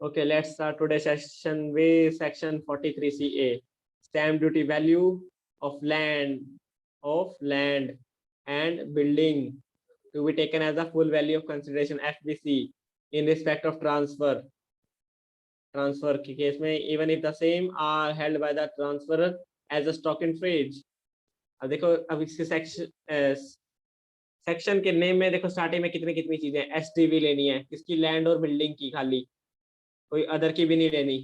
Okay, let's start today's session with section 43CA, stamp duty value of land and building to be taken as a full value of consideration FVC in respect of transfer के case में even if the same are held by the transferor as a stock in trade. अब देखो अब इसके section के name में देखो starting में कितनी कितनी चीजें एसडीवी लेनी है, किसकी लैंड और बिल्डिंग की, खाली कोई अदर की भी नहीं लेनी.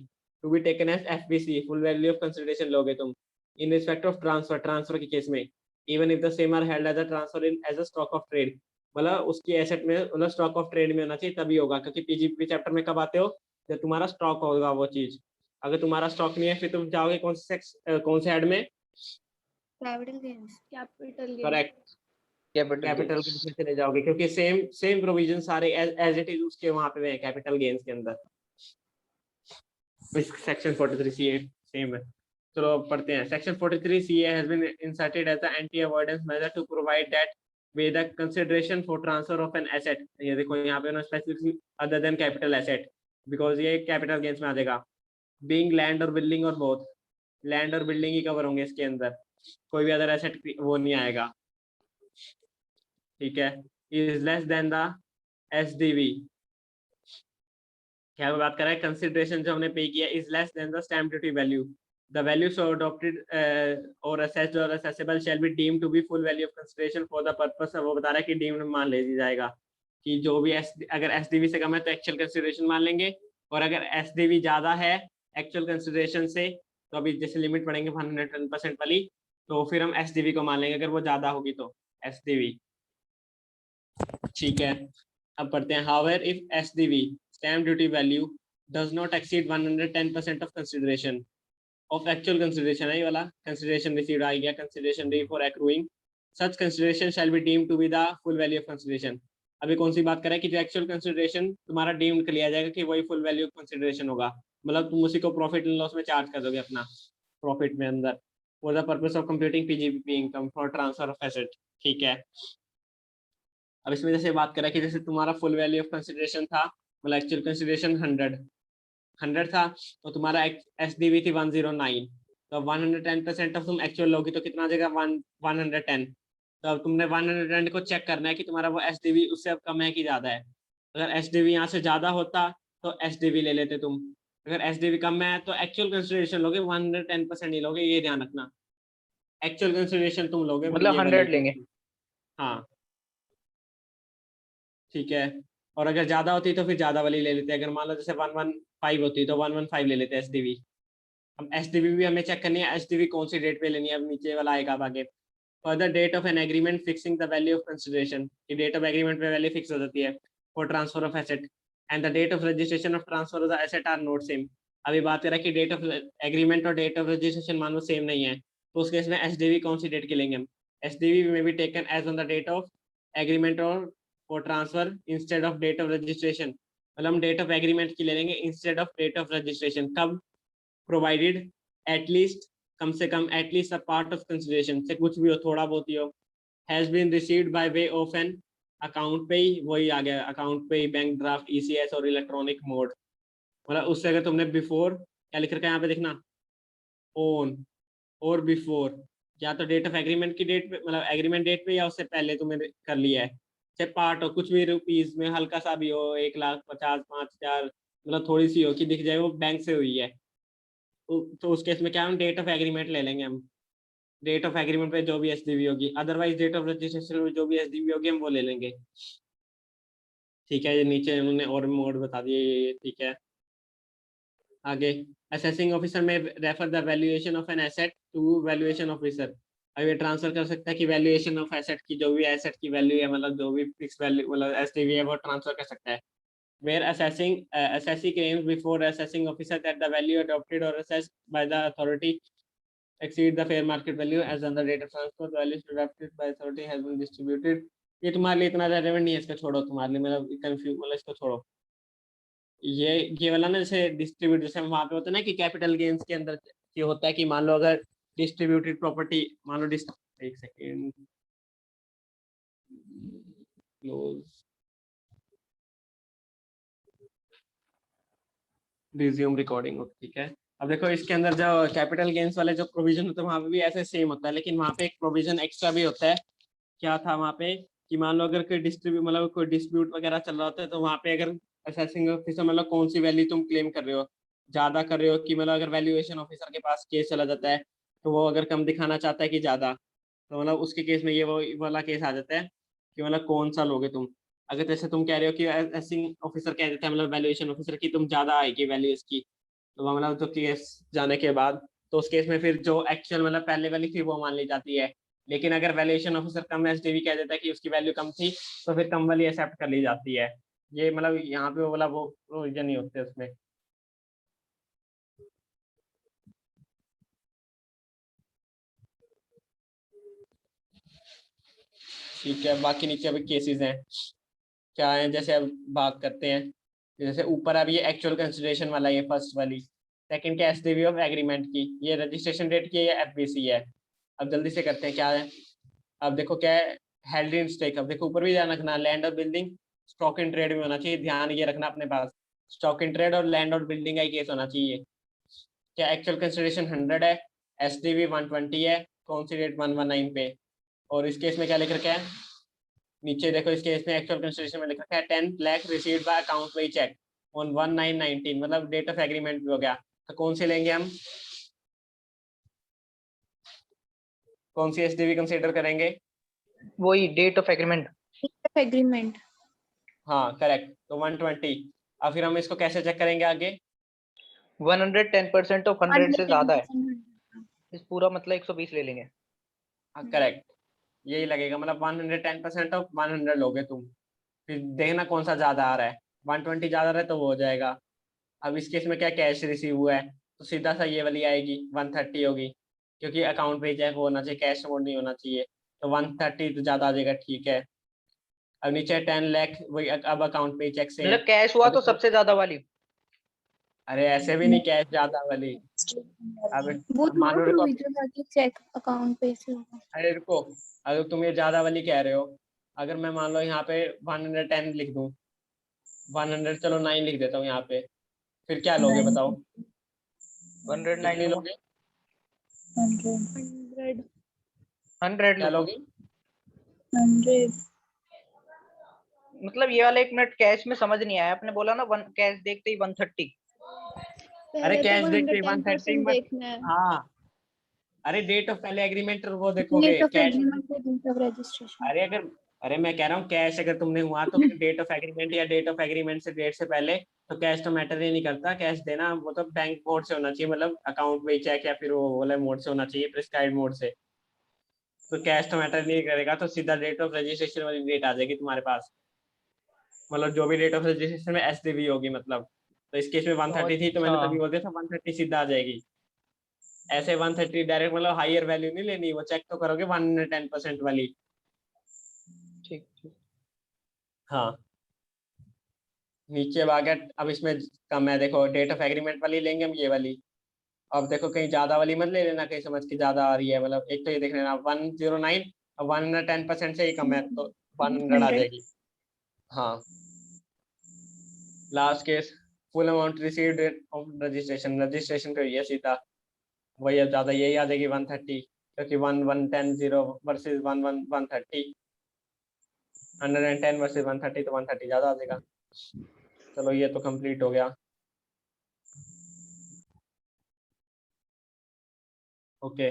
To be taken as FBC full value of consideration लोगे तुम इन रिस्पेक्ट ऑफ ट्रांसफर के केस में even if the same are held as a transfer in as a stock of trade. मतलब उसकी एसेट में मतलब स्टॉक ऑफ ट्रेड में होना चाहिए तभी होगा, क्योंकि पीजीपी चैप्टर में कब आते हो, जब तुम्हारा स्टॉक होगा वो चीज. अगर तुम्हारा स्टॉक नहीं है फिर तुम जाओगे कौन से हेड में, capital gains. Correct, capital gains में चले जाओगे, क्योंकि सेम प्रोविजन सारे एज इट इज उसके वहां पे हैं कैपिटल गेन्स के अंदर. सेक्शन 43CA सेम है. चलो पढ़ते हैं. Section 43CA has been inserted as an anti-avoidance measure to provide that with the consideration for transfer of an asset. ये देखो यहाँ पे ना specific other than capital asset, because ये कैपिटल गेन्स में आ जाएगा. being land और बिल्डिंग और बोथ, लैंड और बिल्डिंग ही कवर होंगे इसके अंदर, कोई भी अदर एसेट वो नहीं आएगा. ठीक है. Is less than the SDV. क्या बात कर रहा है, कंसिडरेशन जो हमने पे किया is less than the stamp duty value. The value so adopted और असेस्ड और assessable shall be deemed to be full value of consideration for the purpose. वो बता रहा है कि डीम्ड मान ले जाएगा कि जो भी अगर एसडीवी से कम है तो एक्चुअल कंसिडरेशन मान लेंगे, और अगर एसडीवी ज्यादा है एक्चुअल कंसिडरेशन से तो अभी जैसे लिमिट पढ़ेंगे 110% वाली, तो फिर हम एसडीवी को मान लेंगे अगर वो ज्यादा होगी तो एसडीवी. ठीक है. अब पढ़ते हैं. However if SDV stamp duty value does not exceed 110% of consideration of actual consideration है ये वाला, consideration received आ गया, consideration due for accruing, such consideration shall be deemed to be the full value of consideration. अभी कौन सी बात कर रहा है कि जो actual consideration तुम्हारा deemed कर लिया जाएगा कि वही full value of consideration होगा, मतलब तुम उसी को profit and loss में चार्ज कर दोगे अपना profit में अंदर for the purpose of computing PGBP income for transfer of asset. ठीक है. अब इसमें जैसे बात करें कि जैसे तुम्हारा फुल वैल्यू ऑफ कंसिडरेशन था, मतलब एक्चुअल कंसिडरेशन 100 था, तो तुम्हारा एसडीवी थी 109, तो 110% ऑफ तुम एक्चुअल लोगी तो कितना आ जाएगा 110. तो अब तुमने 110 को चेक करना है कि तुम्हारा वो एसडीवी उससे अब कम है कि ज्यादा है. अगर एसडीवी यहाँ से ज्यादा होता तो एसडीवी ले लेते तुम, अगर एसडीवी कम है तो एक्चुअल कंसिडरेशन लोगे, 110% नहीं लोगे, ये ध्यान रखना. एक्चुअल कंसिडरेशन तुम लोगे मतलब 100 लेंगे. हाँ ठीक है. और अगर ज्यादा होती तो फिर ज्यादा वाली ले लेते हैं. अगर मान लो जैसे 115 होती तो 115 ले लेते एसडीवी. हम एसडीवी भी हमें चेक करनी है, एसडीवी कौन सी डेट पे लेनी है, अब नीचे वाला आएगा आगे. Further date of an agreement fixing the value of consideration, की डेट ऑफ एग्रीमेंट पे वैल्यू फिक्स हो जाती है for transfer of asset, and the date of registration of transfer of the asset are not same. अभी बात करें कि date of agreement और डेट ऑफ रजिस्ट्रेशन मान लो सेम नहीं है, तो उस केस में एसडीवी कौन सी डेट के लेंगे हम. एसडीवी में be taken as on the date of agreement और for transfer instead of date of registration. मतलब हम डेट ऑफ एग्रीमेंट की ले लेंगे instead of date of registration. कब, प्रोवाइडेड एटलीस्ट, कम से कम at least a part of consideration से कुछ भी हो, थोड़ा बहुत ही हो, has been received by way of an account पे ही, वही आ गया अकाउंट पे ही, बैंक ड्राफ्ट, ईसीएस और इलेक्ट्रॉनिक मोड. मतलब उससे अगर तुमने बिफोर, क्या लिख रखा है यहाँ पे देखना, ऑन और बिफोर, या तो डेट ऑफ एग्रीमेंट की डेट पे, मतलब एग्रीमेंट डेट पे, या उससे पहले तुमने कर लिया है, चाहे पार्ट हो, कुछ भी रुपीज में हल्का सा भी हो, 1,50,000, 5,000, मतलब थोड़ी सी हो कि दिख जाए वो बैंक से हुई है, तो उस केस में क्या हम डेट ऑफ एग्रीमेंट ले लेंगे. हम डेट ऑफ एग्रीमेंट पे जो भी एसडीवी होगी, अदरवाइज डेट ऑफ रजिस्ट्रेशन में जो भी एसडीवी होगी हम वो ले लेंगे. ठीक है. ये नीचे उन्होंने और मोड बता दिए ये. ठीक है. आगे, assessing officer may refer the valuation of an asset to valuation officer. अब ये ट्रांसफर कर सकता है कि वैल्यूएशन ऑफ एसेट की, जो भी एसेट की वैल्यू है, मतलब जो भी फिक्स वैल्यू मतलब एसडीवी है, वो ट्रांसफर कर सकता है. Where assessing assessee claims before assessing officer that the value adopted or assessed by the authority exceed the fair market value as on the date of transfer. The value adopted by authority has been distributed. ये तुम्हारे लिए इतना relevant नहीं है, इसको छोड़ो. तुम्हारे लिए मतलब कंफ्यूज, मतलब इसको छोड़ो. ये वाला ना, जैसे डिस्ट्रीब्यूट, जैसे वहां पे होता है ना कि कैपिटल गेन्स के अंदर ये होता है कि मान लो अगर डिस्ट्रीब्यूटेड प्रॉपर्टी, मान लो एक सेकेंड क्लोज, रिज्यूम रिकॉर्डिंग, ठीक है। अब देखो इसके अंदर जो कैपिटल गेन्स वाले जो प्रोविजन होते हैं वहां पे भी ऐसे सेम होता है, लेकिन वहां पे एक प्रोविजन एक्स्ट्रा भी होता है। क्या था वहां पे कि मान लो अगर कोई डिस्ट्रीब्यूट मतलब कोई डिस्प्यूट वगैरह चल रहा होता है, तो वहां पे अगर असेसिंग ऑफिसर मतलब कौन सी वैल्यू तुम क्लेम कर रहे हो, ज्यादा कर रहे हो कि मतलब अगर वैल्यूएशन ऑफिसर के पास केस चला जाता है तो वो अगर कम दिखाना चाहता है कि ज्यादा, तो मतलब उसके केस में ये वो वाला केस आ जाता है कि मतलब कौन सा लोगे तुम। अगर जैसे तुम कह रहे हो कि असेसिंग ऑफिसर कह देता है मतलब वैल्यूएशन ऑफिसर की तुम ज्यादा आएगी वैल्यू इसकी, तो मतलब तो केस जाने के बाद तो उस केस में फिर जो एक्चुअल मतलब पहले वाली थी वो मान ली जाती है। लेकिन अगर वैल्यूएशन ऑफिसर कम एसडीवी कह देता है कि उसकी वैल्यू कम थी, तो फिर कम वाली एक्सेप्ट कर ली जाती है। ये मतलब यहाँ पे वो वाला वो प्रोविजन नहीं होते उसमें। ठीक है, बाकी नीचे अभी केसेस हैं क्या है, जैसे अब बात करते हैं। जैसे ऊपर अब ये एक्चुअल कंसिडरेशन वाला ये फर्स्ट वाली, सेकंड क्या एसडीवी ऑफ एग्रीमेंट की, ये रजिस्ट्रेशन डेट की है, ये एफबीसी है। अब जल्दी से करते हैं क्या है। अब देखो क्या है, हेल्ड इन स्टेक। अब देखो ऊपर भी ध्यान रखना, लैंड और बिल्डिंग स्टॉक इन ट्रेड में होना चाहिए, ध्यान ये रखना अपने पास। स्टॉक इन ट्रेड और लैंड और बिल्डिंग का ही केस होना चाहिए। क्या एक्चुअल कंसिडरेशन 100 है, एसडीवी 120 है, कौन सी डेट 119 पे। और इस केस में क्या लिख रखा है नीचे देखो, इस केस में एक्चुअल कंसिडरेशन में लिख रखा है 10 लाख रिसीव्ड बाय अकाउंट पे चेक ऑन 1919, मतलब डेट ऑफ एग्रीमेंट भी हो गया। तो कौन से लेंगे हम, कौन सी एसडीवी कंसीडर करेंगे? वही डेट ऑफ एग्रीमेंट। एग्रीमेंट। हाँ करेक्ट, तो 120। अब फिर हम इसको कैसे चेक करेंगे आगे? 110% ऑफ 100 से ज्यादा है, 110%। इस पूरा मतलब 120 ले लेंगे। हाँ करेक्ट, यही लगेगा, मतलब 110% ऑफ 100 लोगे तुम। फिर देखना कौन सा ज्यादा आ रहा है, 120 ज्यादा रहा है तो वो हो जाएगा। अब इस केस में क्या कैश रिसीव हुआ है, तो सीधा सा ये वाली आएगी 130 होगी, क्योंकि अकाउंट पे चेक होना चाहिए, कैश मोड नहीं होना चाहिए। तो 130 तो ज्यादा आ जाएगा, ठीक है। अब नीचे 10 लाख, वही अब अकाउंट पे चेक से है। मतलब कैश हुआ अब तो सबसे ज्यादा वाली। अरे ऐसे भी नहीं, कैश ज्यादा वाली। अब वो अब मान थोड़ा लो देखो, प्रोविजन आके चेक अकाउंट पे से होगा। अरे रुको, अगर तुम ये ज्यादा वाली कह रहे हो, अगर मैं मान लो यहाँ पे 110 लिख दूं, 100 चलो 9 लिख देता हूँ यहाँ पे, फिर क्या लोगे बताओ? 109 कितनी लूंगा। लोगे? 100। 100 क्या लूंगा। लोगे? 100। मतलब ये वाला 1 मिनट कैश में समझ नहीं आया, आपने बोला ना वन कैश देखते ही 130। अरे पहले तो कैश देखते 130 110% मत। देखना है। हाँ, अरे डेट ऑफ पहले एग्रीमेंट वो देखोगे डेट ऑफ कैश। एग्रीमेंट है, डेट ऑफ रजिस्ट्रेशन। अरे अगर, अरे मैं कह रहा हूँ कैश अगर तुमने हुआ तो फिर डेट ऑफ एग्रीमेंट या डेट ऑफ एग्रीमेंट से डेट से पहले, तो कैश तो मैटर ही नहीं करता। कैश देना वो तो बैंक मोड से होना चाहिए, मतलब अकाउंट में चेक या फिर वो वाला मोड से होना चाहिए, प्रिस्क्राइब मोड से। तो कैश तो मैटर नहीं करेगा, तो सीधा डेट ऑफ रजिस्ट्रेशन वाली डेट आ जाएगी तुम्हारे पास, मतलब जो भी डेट ऑफ रजिस्ट्रेशन में एसडीवी होगी मतलब। तो इस केस में 130 थी तो अच्छा मैंने तभी बोल दिया था 130 सीधा आ जाएगी। ऐसे 130 डायरेक्ट मतलब हायर वैल्यू नहीं लेनी, वो चेक तो करोगे 110% वाली। ठीक ठीक। हाँ, नीचे आ गया। अब इसमें कम है, देखो डेट ऑफ एग्रीमेंट वाली लेंगे हम, ये वाली। अब देखो कहीं ज्यादा वाली मत ले लेना, कहीं समझ के ज्यादा आ रही है, मतलब एक तो ये देख लेना 109, अब 110% से ही कम है तो 100 आ 100। जाएगी। हाँ, last case, full amount received of registration, registration का ये सीधा वही, अब ज्यादा यही आ जाएगी 130, क्योंकि 1110 वर्सेज 130, 110 वर्सेज 130, तो 130 ज्यादा आ जाएगा। चलो ये तो कंप्लीट हो गया। Okay,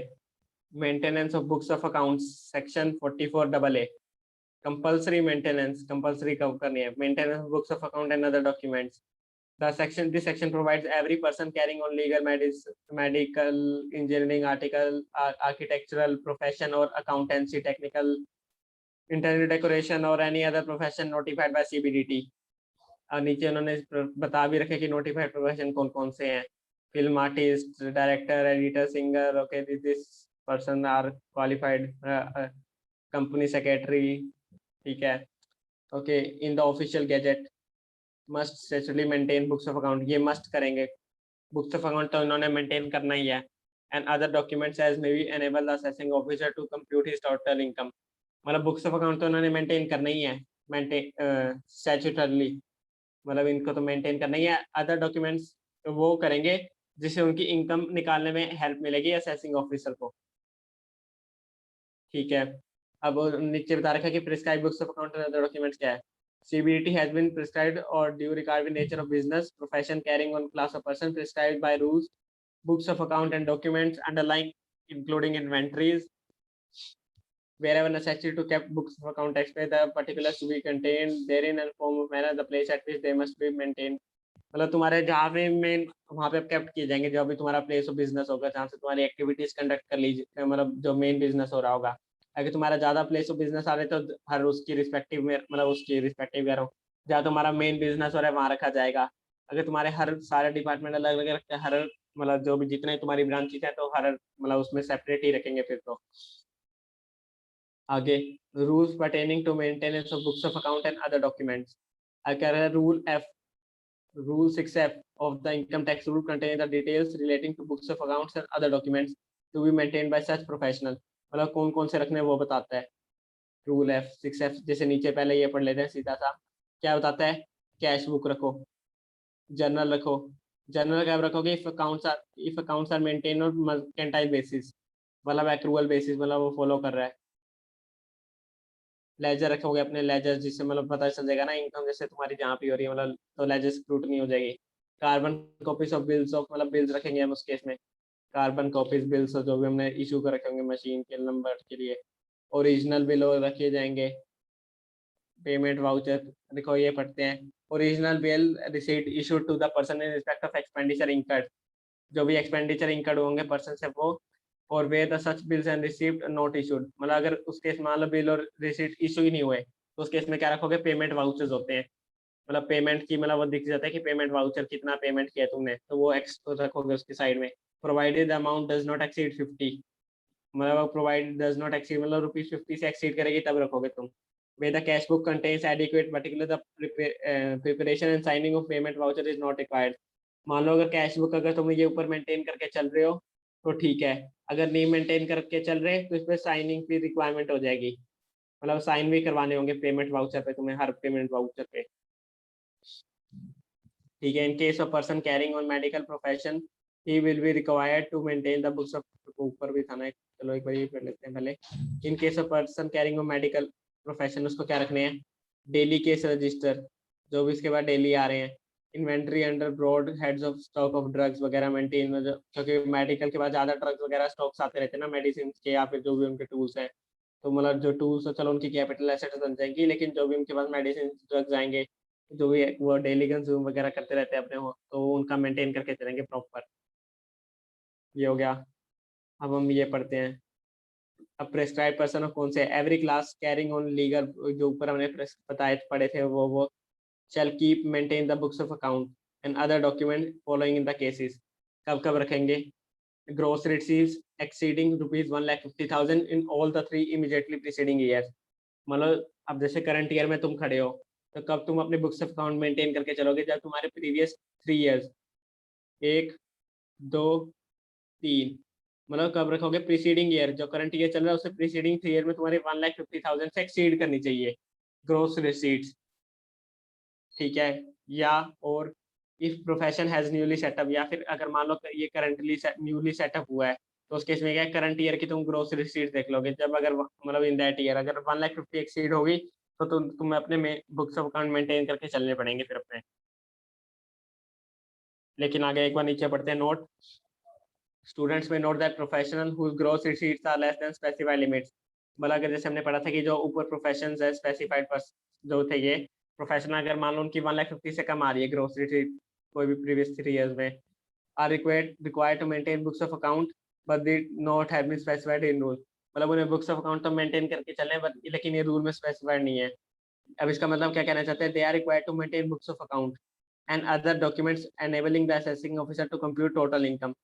maintenance of books of accounts, section 44AA। Compulsory maintenance, compulsory कब करनी है maintenance of books of account and other documents. This section provides every person carrying on legal, medical, engineering, architectural profession or accountancy, technical, interior decoration or any other profession notified by CBDT। और नीचे उन्होंने बता भी रखे कि notified profession कौन कौन से हैं, film artist, director, editor, singer. Okay, this person are qualified company secretary, ठीक है। Okay, in the official gazette must statutorily maintain books of account, ये मस्ट करेंगे, बुक्स ऑफ अकाउंट तो इन्होंने मेंटेन करना ही है। And other documents as may be enable the assessing officer to compute his total income, मतलब books of account तो इन्होंने मेंटेन करना ही है, मेंटेन स्टैट्यूटरली, मतलब इनको तो मेंटेन करना ही है। अदर डॉक्यूमेंट्स तो वो करेंगे जिससे उनकी इनकम निकालने में हेल्प मिलेगी असेसिंग ऑफिसर को। ठीक है, अब नीचे बता रखा है कि prescribe books of account and other documents क्या है। CBDT has been prescribed or due regard with nature of business, profession, carrying on class of person prescribed by rules, books of account and documents underlying, including inventories, wherever necessary to keep books of account explain the particulars to be contained therein and form of manner the place at which they must be maintained। मतलब तुम्हारे जहाँ पे main वहाँ पे kept किए जाएंगे, जो भी तुम्हारा प्लेस ऑफ बिजनेस होगा जहाँ से तुम्हारी एक्टिविटीज कंडक्ट कर लीजिए, मतलब जो मेन बिजनेस हो रहा होगा। अगर तुम्हारा ज़्यादा प्लेस ऑफ बिजनेस आ रहे तो हर उसकी रिस्पेक्टिव में, मतलब उसकी रिस्पेक्टिव कह रहा हूँ, जहाँ तुम्हारा मेन बिजनेस हो रहा है वहाँ रखा जाएगा। अगर तुम्हारे हर सारे डिपार्टमेंट अलग अलग रखते हैं, हर मतलब जो भी जितने तुम्हारी ब्रांचेस है तो हर मतलब उसमें सेपरेट ही रखेंगे फिर तो। आगे rules pertaining to maintenance of books of account and other documents. अगर rule F Rule 6F of the income tax rule contains the details relating to books of accounts and other documents to be maintained by such professional। मतलब कौन कौन से रखने वो बताता है। Rule F 6F जैसे नीचे पहले ये पढ़ लेते हैं सीधा सा, क्या बताता है। कैश बुक रखो, जर्नल रखो। जर्नल कब रखोगे, if accounts are maintain on mercantile basis, मतलब एक्रूअल बेसिस, मतलब वो फॉलो कर रहा है। लेजर रखोगे अपने लेजर, जिससे मतलब पता चल जाएगा ना इनकम जैसे तुम्हारी जहाँ पे हो रही है, मतलब तो लेजर स्क्रूटनी हो जाएगी। Carbon copies of bills of, मतलब बिल्स रखेंगे हम उस केस में। कार्बन कॉपीज बिल्स जो भी हमने इशू कर रखे होंगे मशीन के नंबर के लिए। ओरिजिनल बिल रखे जाएंगे। पेमेंट वाउचर देखो ये पढ़ते हैं। Original bill receipt issued to the person in respect of expenditure incurred, जो भी एक्सपेंडिचर इंकर्ड होंगे पर्सन से वो। और where the such bills and receipt not issued, मतलब अगर उस केस मान लो बिल और रिसीट इशू ही नहीं हुए तो उस केस में क्या रखोगे, पेमेंट वाउचर्स होते हैं। मतलब पेमेंट की मतलब वो दिख जाता है कि पेमेंट वाउचर कितना पेमेंट किया तुमने, तो वो एक्स रखोगे उसकी साइड में। Provided the amount does not exceed 50, मतलब प्रोवाइडेड डज नॉट एक्सीड मतलब ₹50 से एक्सीड करेगी तब रखोगे तुम। Way the cash book contains adequate particular the preparation and signing off payment voucher is not required. मान लो अगर कैश बुक अगर तुम ये ऊपर मेंटेन करके चल रहे हो तो ठीक है, अगर नहीं मेंटेन करके चल रहे तो इस पर साइनिंग की रिक्वायरमेंट हो जाएगी, मतलब साइन भी करवाने होंगे पेमेंट वाउचर पे तुम्हें, हर पेमेंट वाउचर पे। ठीक है, in case of person carrying on medical profession he will be required to maintain the books of, ऊपर भी था ना, चलो एक बार ये पढ़ लेते हैं पहले। इन case of person carrying on medical profession उसको क्या रखने हैं, डेली केस रजिस्टर, जो भी इसके बाद डेली आ रहे हैं। Inventory under broad heads of stock of drugs वगैरह मेंटेन, क्योंकि मेडिकल के बाद ज़्यादा ड्रग्स वगैरह स्टॉक्स आते रहते हैं ना मेडिसिन के, या फिर जो भी उनके टूल्स हैं। तो मतलब जो टूल्स है चलो उनकी कैपिटल एसेट्स बन जाएंगी, लेकिन जो भी उनके पास मेडिसिन ड्रग्स आएंगे, जो भी वो डेली कंज्यूम वगैरह करते रहते हैं अपने वो, तो उनका मेंटेन करके चलेंगे प्रॉपर। ये हो गया। अब हम ये पढ़ते हैं। अब प्रेस्क्राइब पर्सन कौन से, every class carrying on legal, जो ऊपर हमने बताए पढ़े थे वो shall keep maintain the books of account and other document following in the cases। कब कब रखेंगे, gross receipts exceeding ₹1,50,000 in all the 3 immediately preceding years। मतलब अब जैसे करंट ईयर में तुम खड़े हो तो कब तुम अपने बुक्स ऑफ अकाउंट मेंटेन करके चलोगे, जब तुम्हारे प्रीवियस 3 इयर्स, 1 2 3, मतलब कब रखोगे, प्रीसीडिंग ईयर, जो करंट ईयर चल रहा है उससे प्रीसीडिंग 3 ईयर में तुम्हारे 1,50,000 से एक्सीड करनी चाहिए ग्रोस रिसीट्स। ठीक है, या और if profession has newly setup, या फिर अगर मान लो ये करंटली न्यूली सेटअप हुआ है तो उस केस में क्या है, करंट ईयर की तुम ग्रोस रिसीट देख लोगे, जब अगर मतलब इन दैट ईयर अगर 1,50,000 एक्सीड होगी तो तुम्हें अपने में बुक्स ऑफ अकाउंट मेंटेन करके चलने पड़ेंगे फिर अपने। लेकिन आगे एक बार नीचे पढ़ते हैं नोट। स्टूडेंट्स में note that professional whose gross receipts are less than specified limits, मतलब अगर जैसे हमने पढ़ा था कि जो ऊपर प्रोफेशंस है स्पेसिफाइड जो थे ये प्रोफेशनल, अगर मान लो उनकी 1,50,000 से कम आ रही है ग्रोस रिसीट कोई भी प्रीवियस 3 इयर्स में, are required to maintain books of account but they not have been specified in rule, मतलब उन्हें बुक्स ऑफ अकाउंट तो मेंटेन करके चलने बट लेकिन ये रूल में स्पेसिफाइड नहीं है। अब इसका मतलब क्या कहना चाहते हैं, they are required to maintain books of account and other documents enabling the assessing officer to compute total income.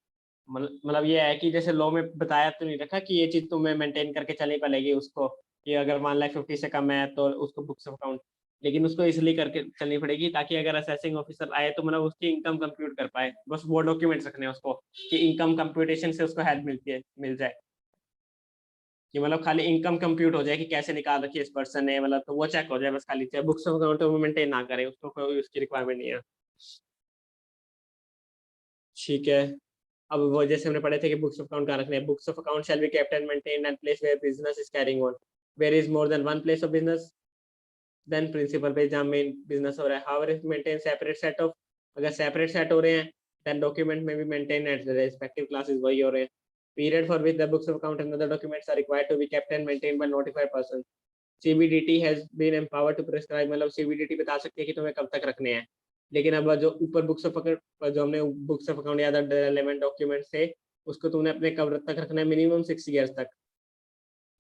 मतलब ये है कि जैसे लॉ में बताया तो नहीं रखा कि ये चीज तुम्हें मेंटेन करके चलनी पड़ेगी उसको, कि अगर 1,50,000 से कम है तो उसको बुक्स ऑफ अकाउंट, लेकिन उसको इसलिए करके चलनी पड़ेगी ताकि अगर असेसिंग ऑफिसर आए तो मतलब उसकी इनकम कंप्यूट कर पाए, बस वो डॉक्यूमेंट्स रखने हैं उसको कि इनकम कंप्यूटेशन से उसको हेल्प मिलती है, मिल जाए कि मतलब खाली इनकम कंप्यूट हो जाए कि कैसे निकाल रखी है इस पर्सन ने, मतलब तो वो चेक हो जाए बस खाली, चाहे बुक्स ऑफ अकाउंट वो मेंटेन ना करे उसको कोई उसकी रिक्वायरमेंट नहीं है। ठीक है। अब वो जैसे हमने पढ़े थे कि बुक्स ऑफ अकाउंट कहाँ रखने हैं। Books of account shall be kept and maintained and place where business is carrying on, where is more than one place of business then principal पे जहाँ मेन बिजनेस हो रहा है। However if maintain separate set of, अगर separate set हो रहे हैं then document में भी maintain at the respective classes वही हो रहे हैं। Period for which the books of account and other documents are required to be kept and maintained by notified person. CBDT has been empowered to prescribe, मतलब CBDT बता सकती है कि तुम्हें कब तक रखने हैं। लेकिन अब जो ऊपर बुक्स ऑफ अकाउंट, जो हमने बुक्स ऑफ अकाउंट या अदर रेलेवेंट डॉक्यूमेंट्स थे, उसको तुमने अपने कब तक रखना है, मिनिमम 6 ईयर्स तक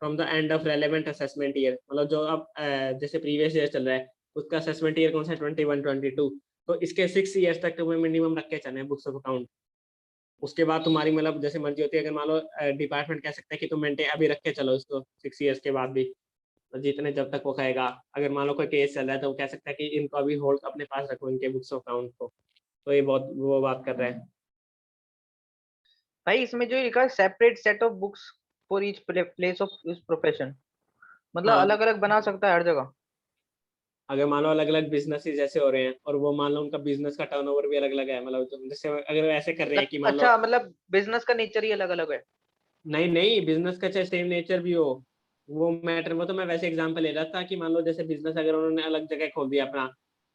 from the end of relevant assessment year. मतलब जो अब जैसे प्रीवियस ईयर चल रहा है उसका असेसमेंट ईयर कौन सा है, 21-22, तो इसके 6 ईयर्स तक तुम्हें मिनिमम रख के चलना है बुक्स ऑफ अकाउंट। उसके बाद तुम्हारी मतलब जैसे मर्जी होती है। अगर मान लो डिपार्टमेंट कह सकता है कि तुम मेंटेन अभी रख के चलो इसको 6 ईयर्स के बाद भी, तो जितने जब तक वो कहेगा। अगर मान लो कोई केस चल रहा है तो वो कह सकता है कि इनको अभी होल्ड अपने पास रखो, इनके बुक्स ऑफ अकाउंट को। तो ये बहुत वो बात कर रहा है। भाई इसमें जो लिखा है separate set of books for each place of profession, मतलब हाँ, अलग अलग बना सकता है हर जगह। अगर मान लो अलग अलग बिजनेस जैसे हो रहे हैं और वो मान लो उनका बिजनेस का टर्नओवर भी अलग अलग है, मतलब जैसे अगर ऐसे कर रहे हैं कि मान लो, अच्छा, मतलब बिजनेस का नेचर ही अलग अलग है। नहीं नहीं, बिजनेस का चाहे सेम नेचर भी हो, वो मैटर, वो तो मैं वैसे एग्जांपल ले रहा था कि मान लो जैसे बिजनेस अगर उन्होंने अलग जगह खोल दिया अपना,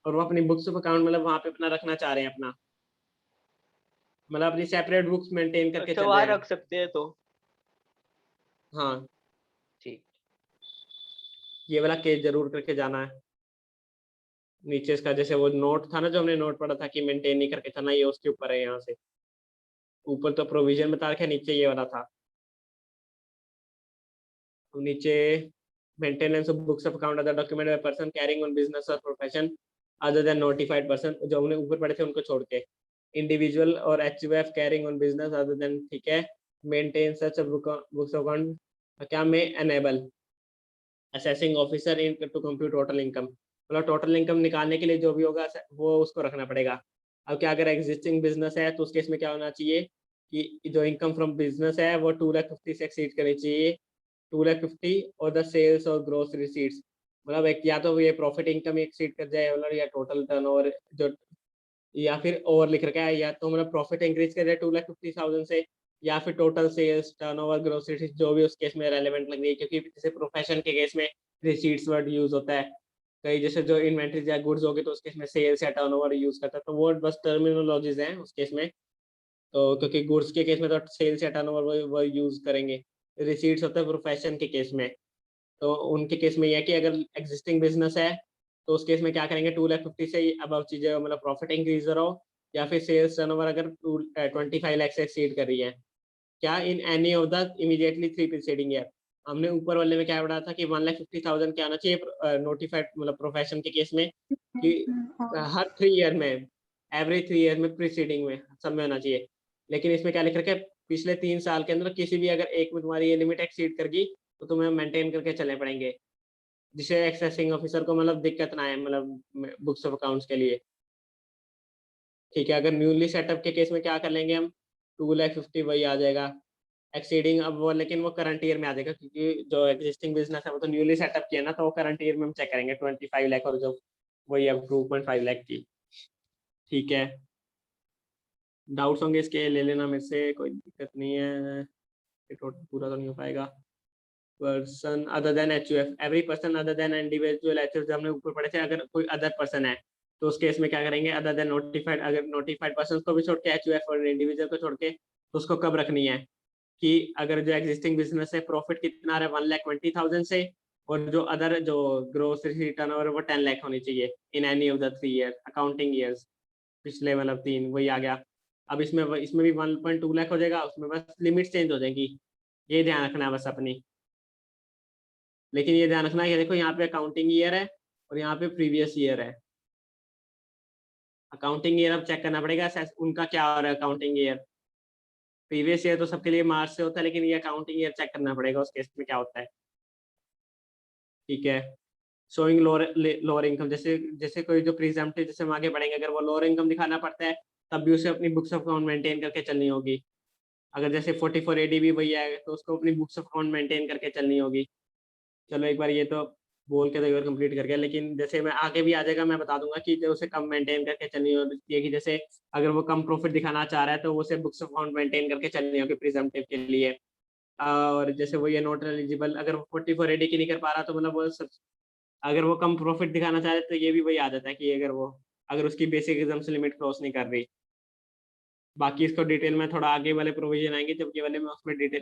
और वो अपनी बुक्स ऑफ अकाउंट मतलब वहां पे अपना रखना चाह रहे हैं अपना, मतलब अपनी सेपरेट बुक्स मेंटेन करके अच्छा, चल रहे वहां हैं। रख सकते हैं तो हाँ, ठीक। ये वाला केस जरूर करके जाना है। नीचे इसका जैसे वो नोट था ना, जो हमने नोट पढ़ा था कि मेंटेन नहीं करके चलना, ये उसके ऊपर है। यहाँ से ऊपर तो प्रोविजन बता रखे, नीचे ये वाला था। तो नीचे maintenance of books of account other document by person carrying on business और profession other than notified person, जो हमने ऊपर पढ़े थे उनको छोड़ के, इंडिविजुअल और HUF carrying on business other than, ठीक है, maintain such books of account, क्या में enable assessing officer in to compute total income, मतलब टोटल इनकम निकालने के लिए जो भी होगा वो उसको रखना पड़ेगा। अब क्या अगर एग्जिस्टिंग बिजनेस है तो उस केस में क्या होना चाहिए कि जो इनकम फ्रॉम बिजनेस है वो 2,50,000 से एक्सीड करनी चाहिए, 2,50,000 और द सेल्स और ग्रोस रिसीट्स, मतलब एक या तो ये प्रॉफिट इनकम एक्सीड कर जाए मतलब, या टोटल टर्नओवर जो, या फिर ओवर लिख रखा है, या तो मतलब प्रॉफिट इंक्रीज कर जाए 2,50,000 से, या फिर total sales turnover gross receipts जो भी उस केस में रेलेवेंट लग रही है, क्योंकि जैसे प्रोफेशन के केस में रिसीट्स वर्ड यूज होता है। कई जैसे जो इन्वेंट्रीज या गुड्स होगी तो उस केस में सेल्स या टर्नओवर यूज करता है, तो वो बस टर्मिनोलॉजीज हैं उस केस में। तो क्योंकि गुड्स के केस में तो सेल्स या टर्नओवर वो यूज करेंगे, रिसीट्स होता है प्रोफेशन के केस में। तो उनके केस में यह है कि अगर एग्जिस्टिंग बिजनेस है तो उस केस में क्या करेंगे, 2,50,000 से अब चीजें मतलब प्रॉफिट इंक्रीज हो, या फिर सेल्स टर्नओवर अगर 25 लाख से एक्सीड कर रही है, क्या in any of the immediately 3 preceding year. हमने ऊपर वाले में क्या पढ़ा था कि 1,50,000 क्या आना चाहिए नोटिफाइड मतलब प्रोफेशन के केस में, कि और हर 3 ईयर में, एवरी 3 ईयर में प्रीसीडिंग में सब में होना चाहिए। लेकिन इसमें क्या लिख रखे, पिछले 3 साल के अंदर किसी भी अगर एक में तुम्हारी ये लिमिट एक्सीड कर गई तो तुम्हें मेंटेन करके चलने पड़ेंगे, जिससे एक्सेसिंग ऑफिसर को मतलब दिक्कत ना आए, मतलब बुक्स ऑफ अकाउंट्स के लिए। ठीक है, अगर न्यूली सेटअप के केस में क्या कर लेंगे हम, 2,50,000 वही आ जाएगा एक्सीडिंग। अब वो लेकिन वो करंट ईयर में आ जाएगा, क्योंकि जो एग्जिस्टिंग बिजनेस है वो तो न्यूली सेटअप किया ना, तो वो करंट ईयर में हम चेक करेंगे 25 लाख, और जो वही अब 2.5 लाख की। ठीक है, डाउट्स होंगे इसके ले लेना मेरे से, कोई दिक्कत नहीं है। ये टोटल पूरा तो नहीं हो पाएगा। Person other than HUF, every person other than individual HUF, जो हमने ऊपर पढ़े थे, अगर कोई अदर पर्सन है तो उस केस में क्या करेंगे, अदर देन नोटिफाइड, अगर नोटिफाइड पर्सन को भी छोड़ के HUF और इंडिविजुअल को छोड़ के, तो उसको कब रखनी है कि अगर जो एग्जिस्टिंग बिजनेस है प्रॉफिट कितना आ रहा है 1,20,000 से, और जो अदर जो ग्रोस टर्नओवर वो 10 लाख होनी चाहिए in any of the 3 year accounting years, पिछले मतलब 3 वही आ गया। अब इसमें भी 1.2 लाख हो जाएगा, उसमें बस लिमिट चेंज हो जाएगी, ये ध्यान रखना है बस अपनी। लेकिन ये ध्यान रखना है कि देखो यहाँ पे अकाउंटिंग ईयर है और यहाँ पे प्रीवियस ईयर है। अकाउंटिंग ईयर अब चेक करना पड़ेगा उनका क्या हो रहा है अकाउंटिंग ईयर। प्रीवियस ईयर तो सबके लिए मार्च से होता है, लेकिन ये अकाउंटिंग ईयर चेक करना पड़ेगा उस केस में क्या होता है। ठीक है, शोइंग लोअर इनकम, जैसे जैसे कोई जो प्रीजम्पटिव, जैसे हम आगे बढ़ेंगे, अगर वो लोअर इनकम दिखाना पड़ता है तब भी उसे अपनी बुक्स ऑफ अकाउंट मेंटेन करके चलनी होगी। अगर जैसे 44 ADV वही है तो उसको अपनी बुक्स ऑफ अकाउंट मेंटेन करके चलनी होगी। चलो एक बार ये तो बोल के तो एक बार कंप्लीट कर गया, लेकिन जैसे मैं आगे भी आ जाएगा, मैं बता दूंगा कि जो उसे कम मेंटेन करके चलनी होती है, कि जैसे अगर वो कम प्रॉफिट दिखाना चाह रहा है तो उसे बुक्स अकाउंट मेंटेन करके चलनी होगी प्रिजम्पटिव के लिए। और जैसे वो ये नॉट एलिजिबल, अगर वो 44 एडी की नहीं कर पा रहा तो मतलब वो अगर वो कम प्रॉफिट दिखाना चाह रहे तो ये भी वही आ जाता है कि अगर उसकी बेसिक एग्जाम से लिमिट क्रॉस नहीं कर रही। बाकी इसको डिटेल में थोड़ा आगे वाले प्रोविजन आएंगे जब ये वाले मैं उसमें डिटेल